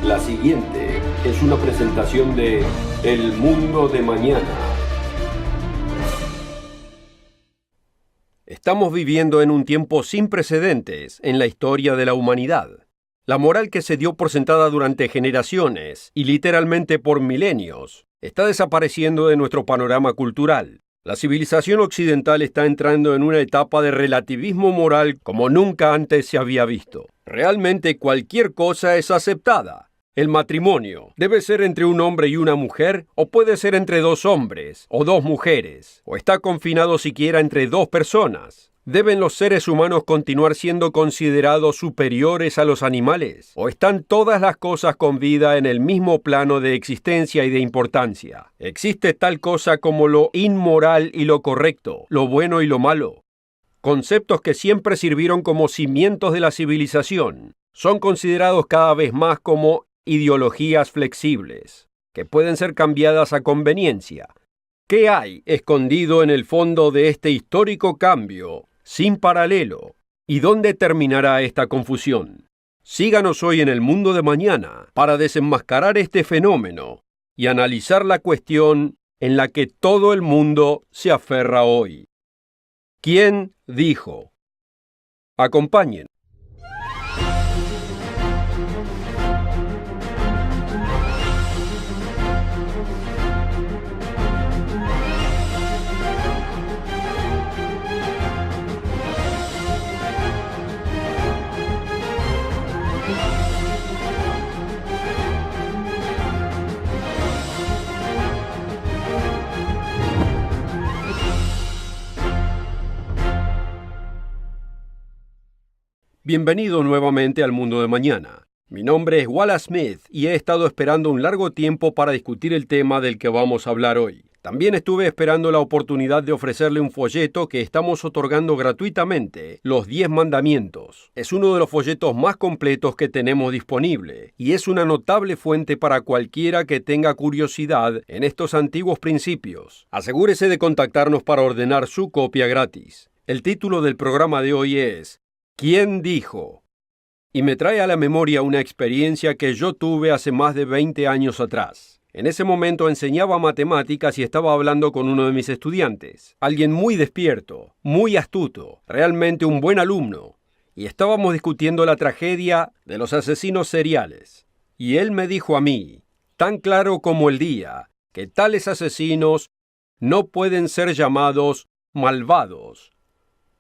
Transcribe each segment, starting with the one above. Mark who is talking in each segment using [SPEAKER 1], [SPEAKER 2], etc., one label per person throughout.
[SPEAKER 1] La siguiente es una presentación de El Mundo de Mañana. Estamos viviendo en un tiempo sin precedentes en la historia de la humanidad. La moral que se dio por sentada durante generaciones y literalmente por milenios está desapareciendo de nuestro panorama cultural. La civilización occidental está entrando en una etapa de relativismo moral como nunca antes se había visto. Realmente cualquier cosa es aceptada. El matrimonio debe ser entre un hombre y una mujer, o puede ser entre dos hombres o dos mujeres, o está confinado siquiera entre dos personas. ¿Deben los seres humanos continuar siendo considerados superiores a los animales? ¿O están todas las cosas con vida en el mismo plano de existencia y de importancia? ¿Existe tal cosa como lo inmoral y lo correcto, lo bueno y lo malo? Conceptos que siempre sirvieron como cimientos de la civilización son considerados cada vez más como ideologías flexibles, que pueden ser cambiadas a conveniencia. ¿Qué hay escondido en el fondo de este histórico cambio sin paralelo? ¿Y dónde terminará esta confusión? Síganos hoy en El Mundo de Mañana para desenmascarar este fenómeno y analizar la cuestión en la que todo el mundo se aferra hoy. ¿Quién dijo? Acompáñenos. Bienvenido nuevamente al Mundo de Mañana. Mi nombre es Wallace Smith y he estado esperando un largo tiempo para discutir el tema del que vamos a hablar hoy. También estuve esperando la oportunidad de ofrecerle un folleto que estamos otorgando gratuitamente, Los 10 Mandamientos. Es uno de los folletos más completos que tenemos disponible y es una notable fuente para cualquiera que tenga curiosidad en estos antiguos principios. Asegúrese de contactarnos para ordenar su copia gratis. El título del programa de hoy es ¿Quién dijo? Y me trae a la memoria una experiencia que yo tuve hace más de 20 años atrás. En ese momento enseñaba matemáticas y estaba hablando con uno de mis estudiantes. Alguien muy despierto, muy astuto, realmente un buen alumno. Y estábamos discutiendo la tragedia de los asesinos seriales. Y él me dijo a mí, tan claro como el día, que tales asesinos no pueden ser llamados malvados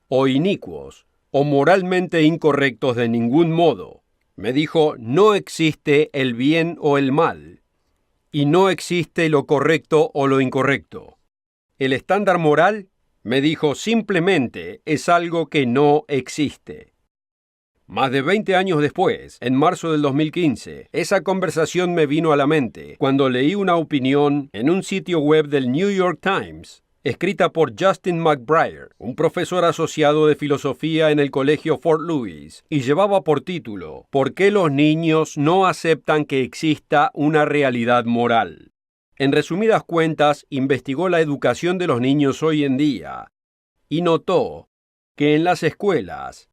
[SPEAKER 1] o inicuos o moralmente incorrectos de ningún modo. Me dijo, no existe el bien o el mal, y no existe lo correcto o lo incorrecto. El estándar moral, me dijo, simplemente es algo que no existe. Más de 20 años después, en marzo del 2015, esa conversación me vino a la mente cuando leí una opinión en un sitio web del New York Times, escrita por Justin McBrayer, un profesor asociado de filosofía en el colegio Fort Lewis, y llevaba por título ¿Por qué los niños no aceptan que exista una realidad moral? En resumidas cuentas, investigó la educación de los niños hoy en día y notó que en las escuelas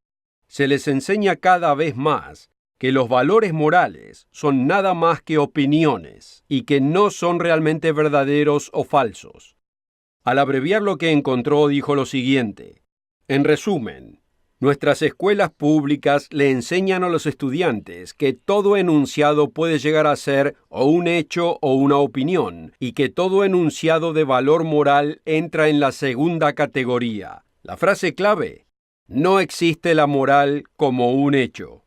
[SPEAKER 1] se les enseña cada vez más que los valores morales son nada más que opiniones y que no son realmente verdaderos o falsos. Al abreviar lo que encontró, dijo lo siguiente. En resumen, nuestras escuelas públicas le enseñan a los estudiantes que todo enunciado puede llegar a ser o un hecho o una opinión, y que todo enunciado de valor moral entra en la segunda categoría. La frase clave: no existe la moral como un hecho.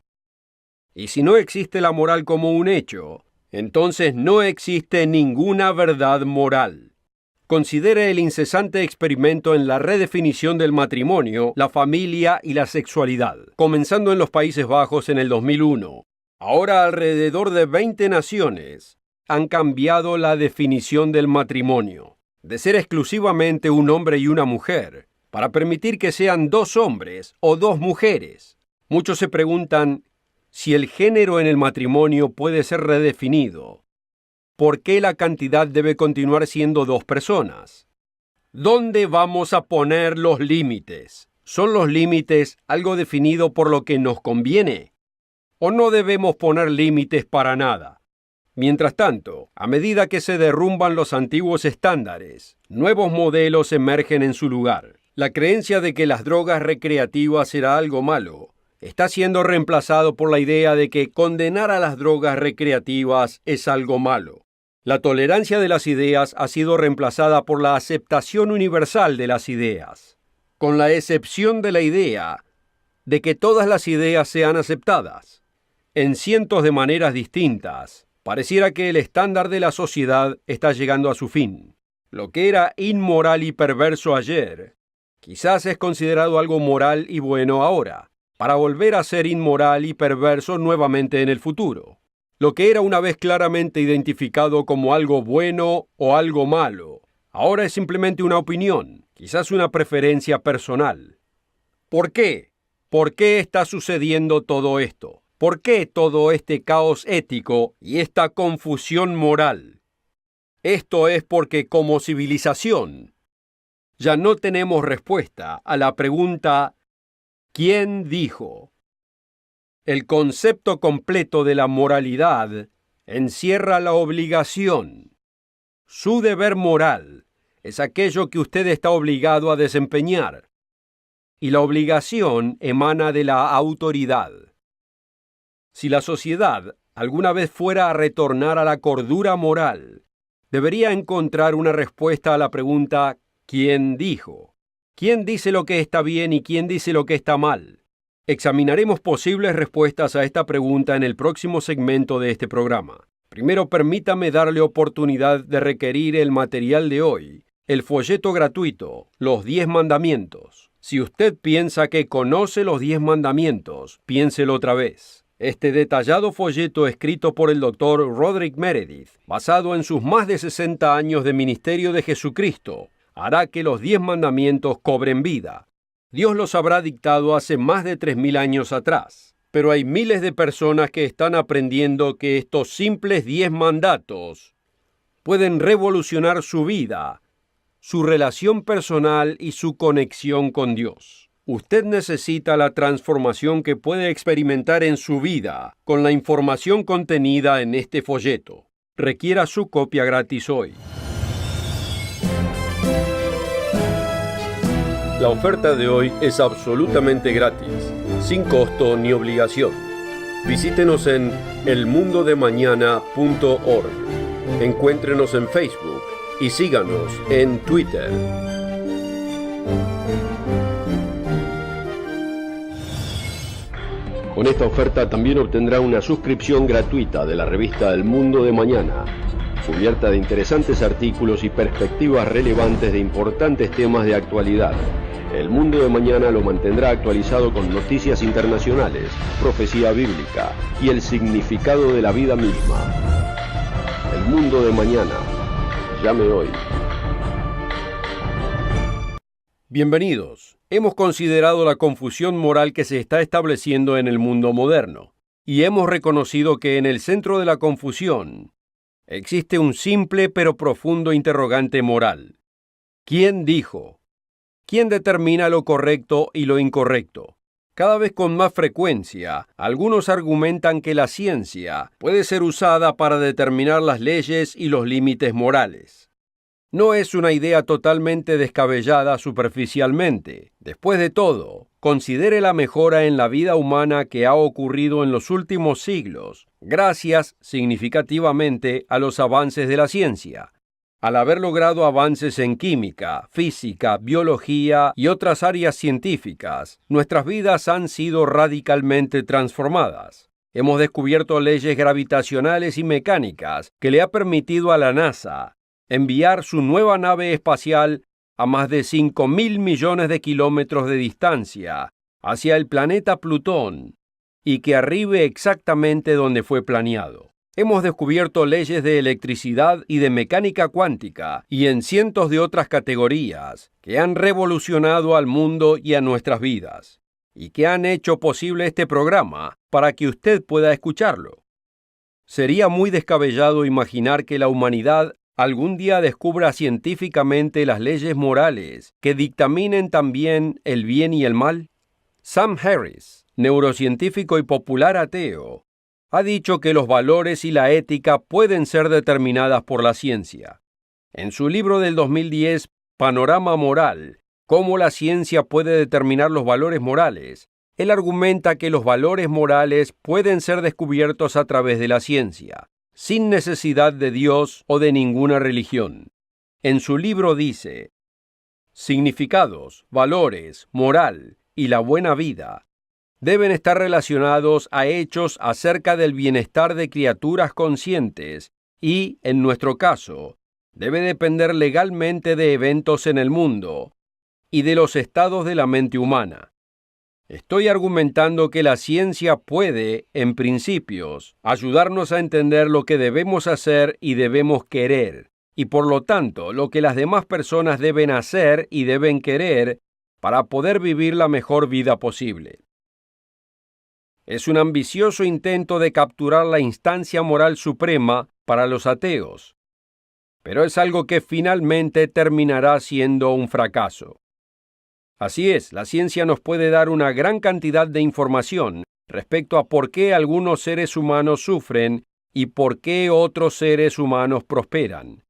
[SPEAKER 1] Y si no existe la moral como un hecho, entonces no existe ninguna verdad moral. Considere el incesante experimento en la redefinición del matrimonio, la familia y la sexualidad, comenzando en los Países Bajos en el 2001. Ahora alrededor de 20 naciones han cambiado la definición del matrimonio, de ser exclusivamente un hombre y una mujer, para permitir que sean dos hombres o dos mujeres. Muchos se preguntan si el género en el matrimonio puede ser redefinido. ¿Por qué la cantidad debe continuar siendo dos personas? ¿Dónde vamos a poner los límites? ¿Son los límites algo definido por lo que nos conviene? o no debemos poner límites para nada. Mientras tanto, a medida que se derrumban los antiguos estándares, nuevos modelos emergen en su lugar. La creencia de que las drogas recreativas será algo malo está siendo reemplazado por la idea de que condenar a las drogas recreativas es algo malo. La tolerancia de las ideas ha sido reemplazada por la aceptación universal de las ideas, con la excepción de la idea de que todas las ideas sean aceptadas. En cientos de maneras distintas, pareciera que el estándar de la sociedad está llegando a su fin. Lo que era inmoral y perverso ayer, quizás es considerado algo moral y bueno ahora, para volver a ser inmoral y perverso nuevamente en el futuro. Lo que era una vez claramente identificado como algo bueno o algo malo, ahora es simplemente una opinión, quizás una preferencia personal. ¿Por qué? ¿Por qué está sucediendo todo esto? ¿Por qué todo este caos ético y esta confusión moral? Esto es porque como civilización ya no tenemos respuesta a la pregunta ¿quién dijo? El concepto completo de la moralidad encierra la obligación. Su deber moral es aquello que usted está obligado a desempeñar, y la obligación emana de la autoridad. Si la sociedad alguna vez fuera a retornar a la cordura moral, debería encontrar una respuesta a la pregunta ¿quién dijo? ¿Quién dice lo que está bien y quién dice lo que está mal? Examinaremos posibles respuestas a esta pregunta en el próximo segmento de este programa. Primero, permítame darle oportunidad de requerir el material de hoy, el folleto gratuito, Los 10 Mandamientos. Si usted piensa que conoce los 10 mandamientos, piénselo otra vez. Este detallado folleto escrito por el Dr. Roderick Meredith, basado en sus más de 60 años de ministerio de Jesucristo, hará que los 10 mandamientos cobren vida. Dios los habrá dictado hace más de 3,000 años atrás, pero hay miles de personas que están aprendiendo que estos simples 10 mandatos pueden revolucionar su vida, su relación personal y su conexión con Dios. Usted necesita la transformación que puede experimentar en su vida con la información contenida en este folleto. Requiera su copia gratis hoy. La oferta de hoy es absolutamente gratis, sin costo ni obligación. Visítenos en elmundodemañana.org. Encuéntrenos en Facebook y síganos en Twitter. Con esta oferta también obtendrá una suscripción gratuita de la revista El Mundo de Mañana, cubierta de interesantes artículos y perspectivas relevantes de importantes temas de actualidad. El Mundo de Mañana lo mantendrá actualizado con noticias internacionales, profecía bíblica y el significado de la vida misma. El Mundo de Mañana. Llame hoy. Bienvenidos. Hemos considerado la confusión moral que se está estableciendo en el mundo moderno y hemos reconocido que en el centro de la confusión existe un simple pero profundo interrogante moral. ¿Quién dijo? ¿Quién determina lo correcto y lo incorrecto? Cada vez con más frecuencia, algunos argumentan que la ciencia puede ser usada para determinar las leyes y los límites morales. No es una idea totalmente descabellada superficialmente. Después de todo, considere la mejora en la vida humana que ha ocurrido en los últimos siglos, gracias significativamente a los avances de la ciencia. Al haber logrado avances en química, física, biología y otras áreas científicas, nuestras vidas han sido radicalmente transformadas. Hemos descubierto leyes gravitacionales y mecánicas que le ha permitido a la NASA enviar su nueva nave espacial a más de 5,000 millones de kilómetros de distancia hacia el planeta Plutón y que arribe exactamente donde fue planeado. Hemos descubierto leyes de electricidad y de mecánica cuántica y en cientos de otras categorías que han revolucionado al mundo y a nuestras vidas y que han hecho posible este programa para que usted pueda escucharlo. Sería muy descabellado imaginar que la humanidad algún día descubra científicamente las leyes morales que dictaminen también el bien y el mal. Sam Harris, neurocientífico y popular ateo, ha dicho que los valores y la ética pueden ser determinadas por la ciencia. En su libro del 2010, Panorama Moral, cómo la ciencia puede determinar los valores morales, él argumenta que los valores morales pueden ser descubiertos a través de la ciencia, sin necesidad de Dios o de ninguna religión. En su libro dice: significados, valores, moral y la buena vida deben estar relacionados a hechos acerca del bienestar de criaturas conscientes y, en nuestro caso, debe depender legalmente de eventos en el mundo y de los estados de la mente humana. Estoy argumentando que la ciencia puede, en principios, ayudarnos a entender lo que debemos hacer y debemos querer, y por lo tanto, lo que las demás personas deben hacer y deben querer para poder vivir la mejor vida posible. Es un ambicioso intento de capturar la instancia moral suprema para los ateos, pero es algo que finalmente terminará siendo un fracaso. Así es, la ciencia nos puede dar una gran cantidad de información respecto a por qué algunos seres humanos sufren y por qué otros seres humanos prosperan.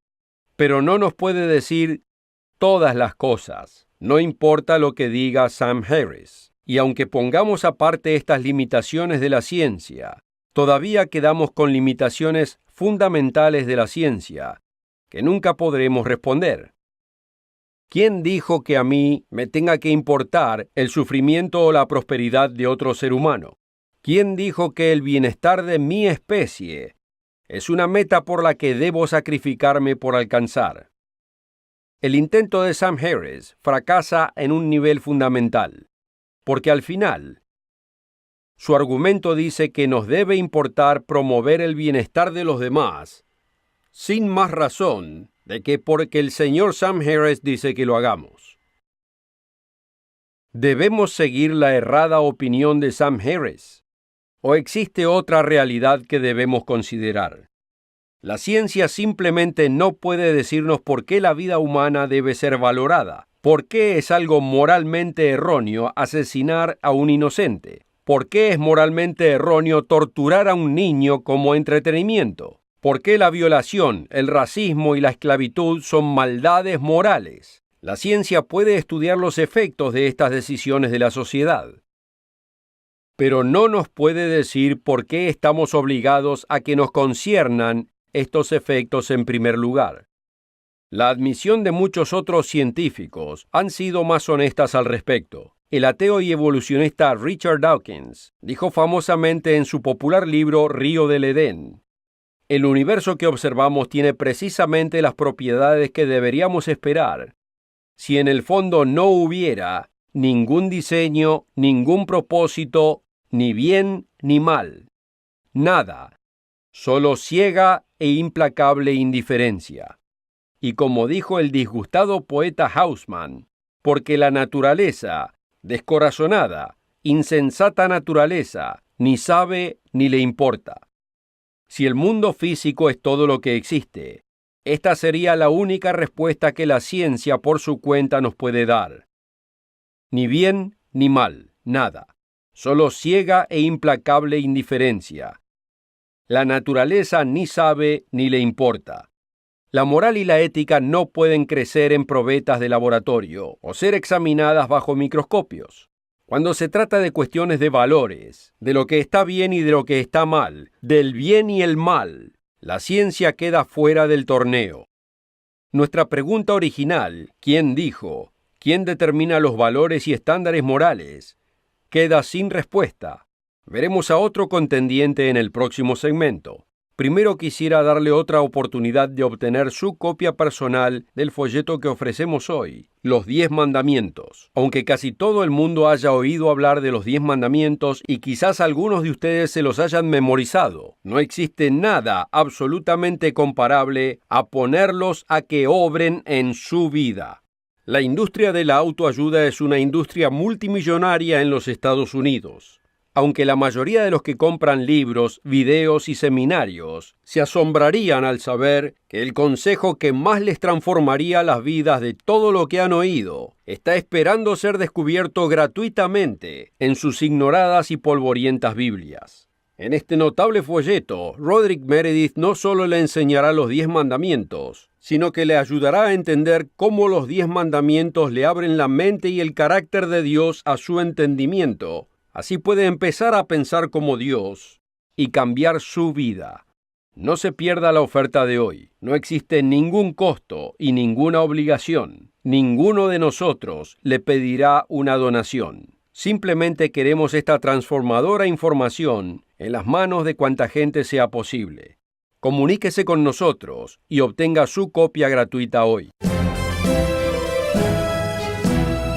[SPEAKER 1] Pero no nos puede decir todas las cosas, no importa lo que diga Sam Harris. Y aunque pongamos aparte estas limitaciones de la ciencia, todavía quedamos con limitaciones fundamentales de la ciencia que nunca podremos responder. ¿Quién dijo que a mí me tenga que importar el sufrimiento o la prosperidad de otro ser humano? ¿Quién dijo que el bienestar de mi especie es una meta por la que debo sacrificarme por alcanzar? El intento de Sam Harris fracasa en un nivel fundamental, porque al final, su argumento dice que nos debe importar promover el bienestar de los demás, sin más razón de que porque el señor Sam Harris dice que lo hagamos. ¿Debemos seguir la errada opinión de Sam Harris? ¿O existe otra realidad que debemos considerar? La ciencia simplemente no puede decirnos por qué la vida humana debe ser valorada. ¿Por qué es algo moralmente erróneo asesinar a un inocente? ¿Por qué es moralmente erróneo torturar a un niño como entretenimiento? ¿Por qué la violación, el racismo y la esclavitud son maldades morales? La ciencia puede estudiar los efectos de estas decisiones de la sociedad, pero no nos puede decir por qué estamos obligados a que nos conciernan estos efectos en primer lugar. La admisión de muchos otros científicos han sido más honestas al respecto. El ateo y evolucionista Richard Dawkins dijo famosamente en su popular libro Río del Edén: el universo que observamos tiene precisamente las propiedades que deberíamos esperar si en el fondo no hubiera ningún diseño, ningún propósito, ni bien ni mal. Nada, solo ciega e implacable indiferencia. Y como dijo el disgustado poeta Hausmann, porque la naturaleza, descorazonada, insensata naturaleza, ni sabe ni le importa. Si el mundo físico es todo lo que existe, esta sería la única respuesta que la ciencia por su cuenta nos puede dar. Ni bien ni mal, nada. Solo ciega e implacable indiferencia. La naturaleza ni sabe ni le importa. La moral y la ética no pueden crecer en probetas de laboratorio o ser examinadas bajo microscopios. Cuando se trata de cuestiones de valores, de lo que está bien y de lo que está mal, del bien y el mal, la ciencia queda fuera del torneo. Nuestra pregunta original, ¿quién dijo? ¿Quién determina los valores y estándares morales?, queda sin respuesta. Veremos a otro contendiente en el próximo segmento. Primero quisiera darle otra oportunidad de obtener su copia personal del folleto que ofrecemos hoy, Los 10 Mandamientos. Aunque casi todo el mundo haya oído hablar de los 10 Mandamientos y quizás algunos de ustedes se los hayan memorizado, no existe nada absolutamente comparable a ponerlos a que obren en su vida. La industria de la autoayuda es una industria multimillonaria en los Estados Unidos. Aunque la mayoría de los que compran libros, videos y seminarios se asombrarían al saber que el consejo que más les transformaría las vidas de todo lo que han oído está esperando ser descubierto gratuitamente en sus ignoradas y polvorientas Biblias. En este notable folleto, Roderick Meredith no solo le enseñará los 10 mandamientos, sino que le ayudará a entender cómo los 10 mandamientos le abren la mente y el carácter de Dios a su entendimiento. Así puede empezar a pensar como Dios y cambiar su vida. No se pierda la oferta de hoy. No existe ningún costo y ninguna obligación. Ninguno de nosotros le pedirá una donación. Simplemente queremos esta transformadora información en las manos de cuanta gente sea posible. Comuníquese con nosotros y obtenga su copia gratuita hoy.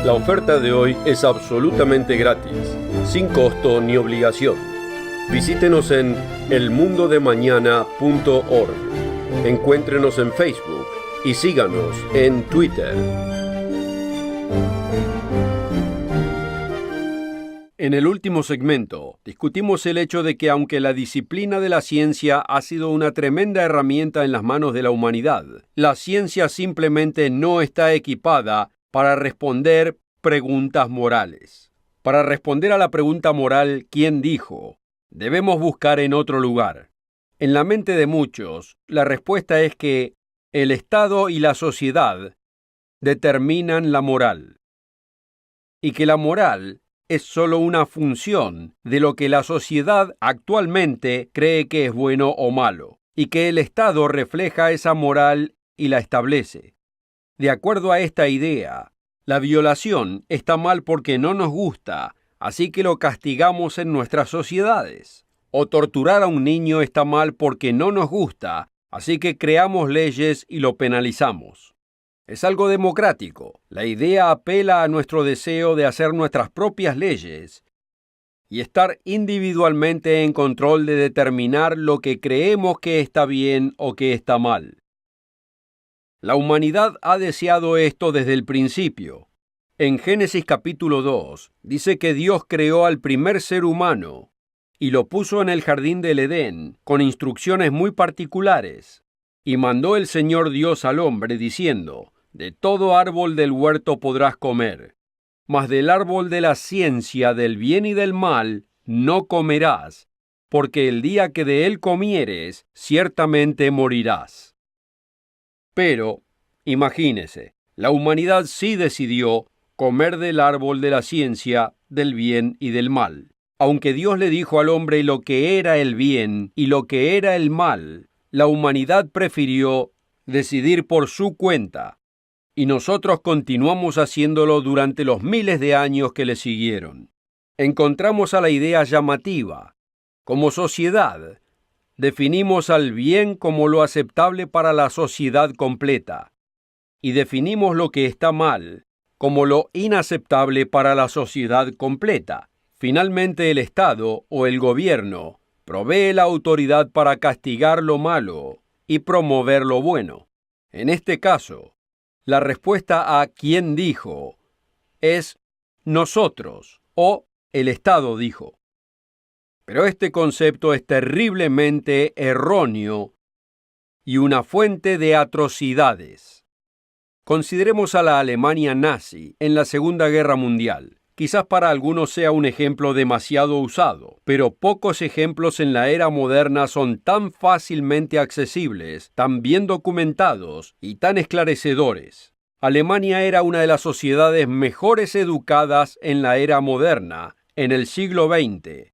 [SPEAKER 1] La oferta de hoy es absolutamente gratis, sin costo ni obligación. Visítenos en elmundodemañana.org. Encuéntrenos en Facebook y síganos en Twitter. En el último segmento, discutimos el hecho de que aunque la disciplina de la ciencia ha sido una tremenda herramienta en las manos de la humanidad, la ciencia simplemente no está equipada para responder preguntas morales. Para responder a la pregunta moral, ¿quién dijo?, debemos buscar en otro lugar. En la mente de muchos, la respuesta es que el Estado y la sociedad determinan la moral, y que la moral es solo una función de lo que la sociedad actualmente cree que es bueno o malo, y que el Estado refleja esa moral y la establece. De acuerdo a esta idea, la violación está mal porque no nos gusta, así que lo castigamos en nuestras sociedades. O torturar a un niño está mal porque no nos gusta, así que creamos leyes y lo penalizamos. Es algo democrático. La idea apela a nuestro deseo de hacer nuestras propias leyes y estar individualmente en control de determinar lo que creemos que está bien o que está mal. La humanidad ha deseado esto desde el principio. En Génesis capítulo 2 dice que Dios creó al primer ser humano y lo puso en el jardín del Edén con instrucciones muy particulares. Y mandó el Señor Dios al hombre diciendo: de todo árbol del huerto podrás comer, mas del árbol de la ciencia del bien y del mal no comerás, porque el día que de él comieres, ciertamente morirás. Pero, imagínese, la humanidad sí decidió comer del árbol de la ciencia del bien y del mal. Aunque Dios le dijo al hombre lo que era el bien y lo que era el mal, la humanidad prefirió decidir por su cuenta. Y nosotros continuamos haciéndolo durante los miles de años que le siguieron. Encontramos a la idea llamativa. Como sociedad, definimos al bien como lo aceptable para la sociedad completa, y definimos lo que está mal como lo inaceptable para la sociedad completa. Finalmente, el Estado o el gobierno provee la autoridad para castigar lo malo y promover lo bueno. En este caso, la respuesta a ¿quién dijo? Es nosotros o el Estado dijo. Pero este concepto es terriblemente erróneo y una fuente de atrocidades. Consideremos a la Alemania nazi en la Segunda Guerra Mundial. Quizás para algunos sea un ejemplo demasiado usado, pero pocos ejemplos en la era moderna son tan fácilmente accesibles, tan bien documentados y tan esclarecedores. Alemania era una de las sociedades mejores educadas en la era moderna, en el siglo XX,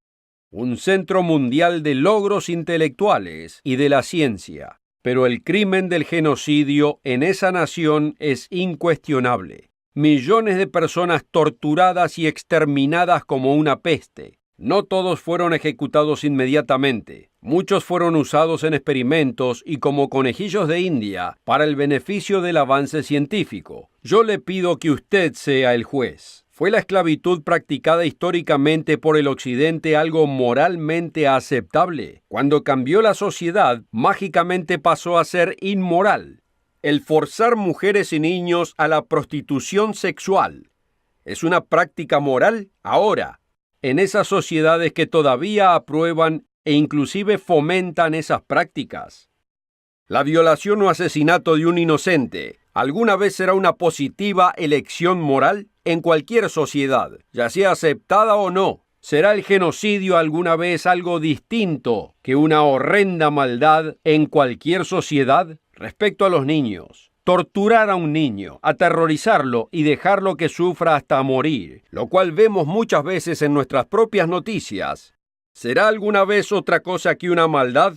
[SPEAKER 1] un centro mundial de logros intelectuales y de la ciencia. Pero el crimen del genocidio en esa nación es incuestionable. Millones de personas torturadas y exterminadas como una peste. No todos fueron ejecutados inmediatamente. Muchos fueron usados en experimentos y como conejillos de India para el beneficio del avance científico. Yo le pido que usted sea el juez. ¿Fue la esclavitud practicada históricamente por el Occidente algo moralmente aceptable? Cuando cambió la sociedad, mágicamente pasó a ser inmoral. El forzar mujeres y niños a la prostitución sexual ¿es una práctica moral? Ahora, en esas sociedades que todavía aprueban e inclusive fomentan esas prácticas. La violación o asesinato de un inocente alguna vez será una positiva elección moral en cualquier sociedad, ya sea aceptada o no. ¿Será el genocidio alguna vez algo distinto que una horrenda maldad en cualquier sociedad? Respecto a los niños, torturar a un niño, aterrorizarlo y dejarlo que sufra hasta morir, lo cual vemos muchas veces en nuestras propias noticias, ¿será alguna vez otra cosa que una maldad?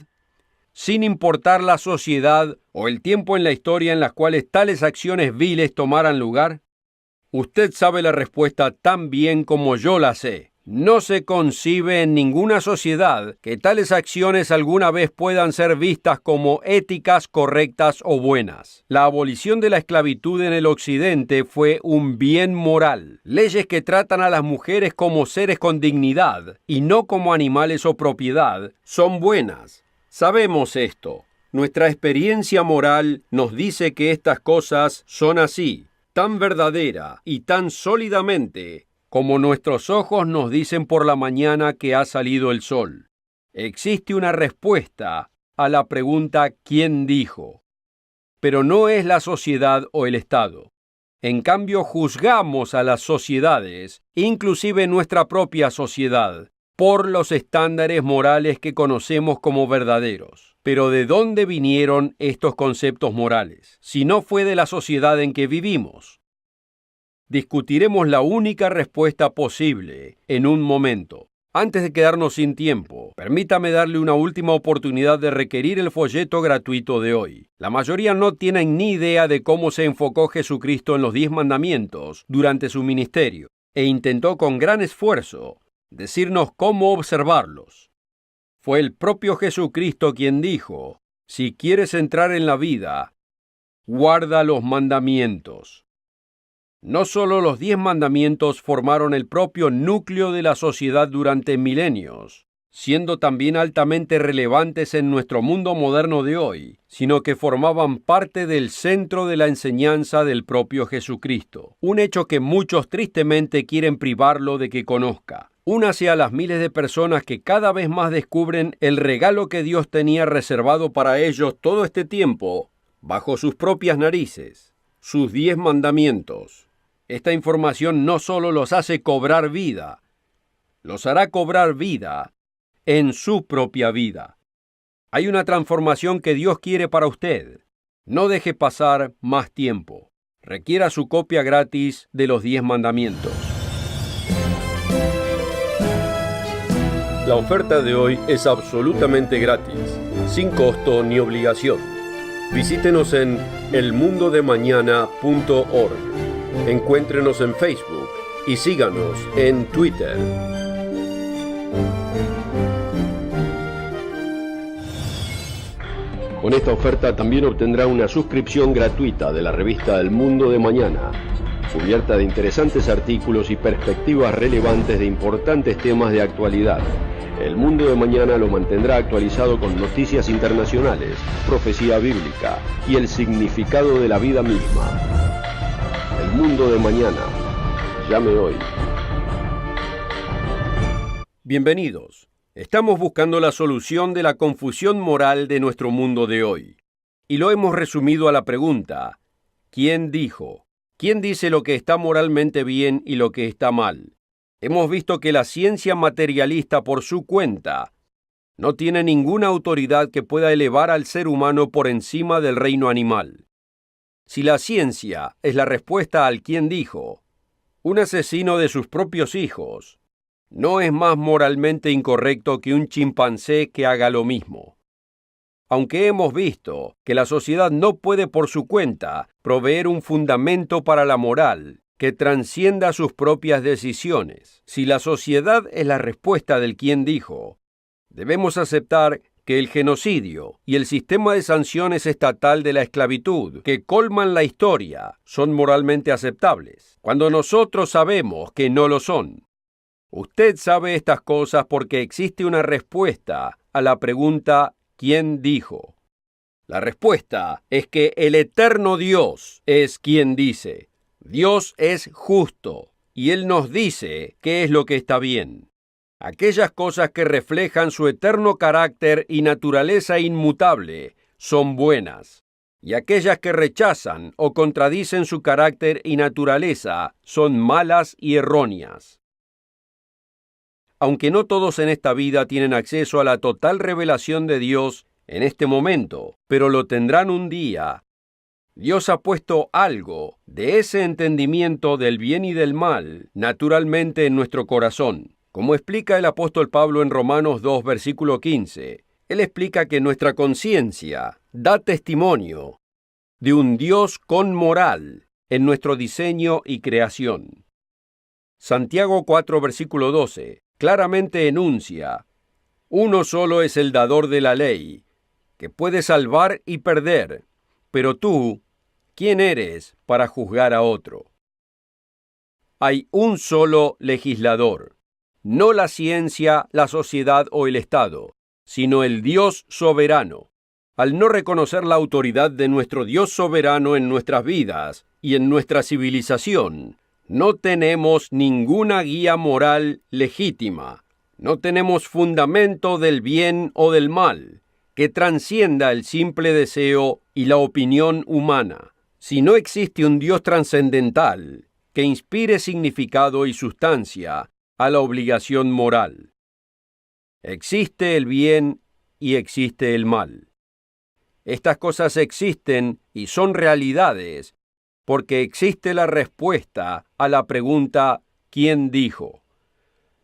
[SPEAKER 1] Sin importar la sociedad o el tiempo en la historia en las cuales tales acciones viles tomaran lugar. Usted sabe la respuesta tan bien como yo la sé. No se concibe en ninguna sociedad que tales acciones alguna vez puedan ser vistas como éticas, correctas o buenas. La abolición de la esclavitud en el Occidente fue un bien moral. Leyes que tratan a las mujeres como seres con dignidad y no como animales o propiedad son buenas. Sabemos esto. Nuestra experiencia moral nos dice que estas cosas son así, tan verdadera y tan sólidamente como nuestros ojos nos dicen por la mañana que ha salido el sol. Existe una respuesta a la pregunta ¿quién dijo? Pero no es la sociedad o el Estado. En cambio, juzgamos a las sociedades, inclusive nuestra propia sociedad, por los estándares morales que conocemos como verdaderos. Pero ¿de dónde vinieron estos conceptos morales? Si no fue de la sociedad en que vivimos. Discutiremos la única respuesta posible en un momento. Antes de quedarnos sin tiempo, permítame darle una última oportunidad de requerir el folleto gratuito de hoy. La mayoría no tienen ni idea de cómo se enfocó Jesucristo en los 10 mandamientos durante su ministerio, e intentó con gran esfuerzo decirnos cómo observarlos. Fue el propio Jesucristo quien dijo, si quieres entrar en la vida, guarda los mandamientos. No solo los 10 mandamientos formaron el propio núcleo de la sociedad durante milenios, siendo también altamente relevantes en nuestro mundo moderno de hoy, sino que formaban parte del centro de la enseñanza del propio Jesucristo, un hecho que muchos tristemente quieren privarlo de que conozca. Únase a las miles de personas que cada vez más descubren el regalo que Dios tenía reservado para ellos todo este tiempo, bajo sus propias narices, sus 10 mandamientos. Esta información no solo los hace cobrar vida, los hará cobrar vida en su propia vida. Hay una transformación que Dios quiere para usted. No deje pasar más tiempo. Requiera su copia gratis de los 10 mandamientos. La oferta de hoy es absolutamente gratis, sin costo ni obligación. Visítenos en elmundodemañana.org. Encuéntrenos en Facebook y síganos en Twitter. Con esta oferta también obtendrá una suscripción gratuita de la revista El Mundo de Mañana, cubierta de interesantes artículos y perspectivas relevantes de importantes temas de actualidad. El Mundo de Mañana lo mantendrá actualizado con noticias internacionales, profecía bíblica y el significado de la vida misma. El Mundo de Mañana. Llame hoy. Bienvenidos. Estamos buscando la solución de la confusión moral de nuestro mundo de hoy. Y lo hemos resumido a la pregunta, ¿quién dijo? ¿Quién dice lo que está moralmente bien y lo que está mal? Hemos visto que la ciencia materialista por su cuenta no tiene ninguna autoridad que pueda elevar al ser humano por encima del reino animal. Si la ciencia es la respuesta al quién dijo, un asesino de sus propios hijos no es más moralmente incorrecto que un chimpancé que haga lo mismo. Aunque hemos visto que la sociedad no puede por su cuenta proveer un fundamento para la moral que transcienda sus propias decisiones, si la sociedad es la respuesta del quién dijo, debemos aceptar que el genocidio y el sistema de sanciones estatal de la esclavitud que colman la historia son moralmente aceptables, cuando nosotros sabemos que no lo son. Usted sabe estas cosas porque existe una respuesta a la pregunta ¿quién dijo? La respuesta es que el eterno Dios es quien dice. Dios es justo y Él nos dice qué es lo que está bien. Aquellas cosas que reflejan su eterno carácter y naturaleza inmutable son buenas, y aquellas que rechazan o contradicen su carácter y naturaleza son malas y erróneas. Aunque no todos en esta vida tienen acceso a la total revelación de Dios en este momento, pero lo tendrán un día, Dios ha puesto algo de ese entendimiento del bien y del mal naturalmente en nuestro corazón. Como explica el apóstol Pablo en Romanos 2, versículo 15, él explica que nuestra conciencia da testimonio de un Dios con moral en nuestro diseño y creación. Santiago 4, versículo 12, claramente enuncia: uno solo es el dador de la ley, que puede salvar y perder, pero tú, ¿quién eres para juzgar a otro? Hay un solo legislador, no la ciencia, la sociedad o el Estado, sino el Dios soberano. Al no reconocer la autoridad de nuestro Dios soberano en nuestras vidas y en nuestra civilización, no tenemos ninguna guía moral legítima. No tenemos fundamento del bien o del mal que transcienda el simple deseo y la opinión humana. Si no existe un Dios trascendental que inspire significado y sustancia a la obligación moral, existe el bien y existe el mal. Estas cosas existen y son realidades porque existe la respuesta a la pregunta ¿quién dijo?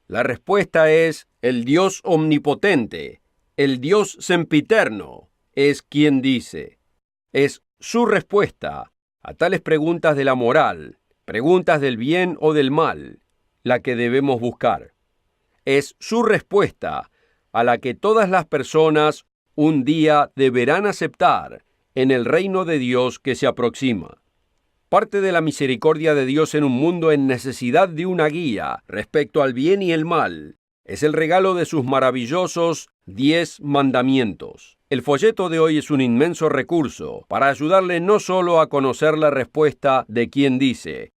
[SPEAKER 1] La respuesta es el Dios omnipotente, el Dios sempiterno, es quien dice. Es su respuesta a tales preguntas de la moral, preguntas del bien o del mal, la que debemos buscar. Es su respuesta a la que todas las personas un día deberán aceptar en el reino de Dios que se aproxima. Parte de la misericordia de Dios en un mundo en necesidad de una guía respecto al bien y el mal es el regalo de sus maravillosos 10 mandamientos. El folleto de hoy es un inmenso recurso para ayudarle no solo a conocer la respuesta de quién dice,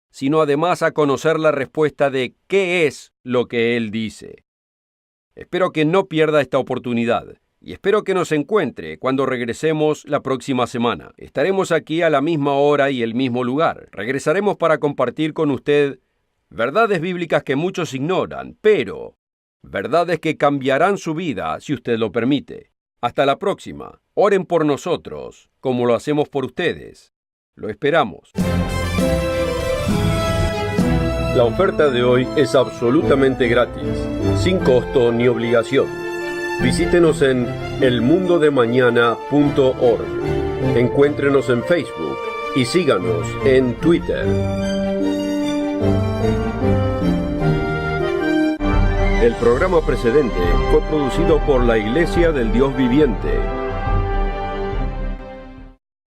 [SPEAKER 1] sino además a conocer la respuesta de qué es lo que Él dice. Espero que no pierda esta oportunidad y espero que nos encuentre cuando regresemos la próxima semana. Estaremos aquí a la misma hora y el mismo lugar. Regresaremos para compartir con usted verdades bíblicas que muchos ignoran, pero verdades que cambiarán su vida si usted lo permite. Hasta la próxima. Oren por nosotros, como lo hacemos por ustedes. Lo esperamos. La oferta de hoy es absolutamente gratis, sin costo ni obligación. Visítenos en elmundodemañana.org. Encuéntrenos en Facebook y síganos en Twitter. El programa precedente fue producido por la Iglesia del Dios Viviente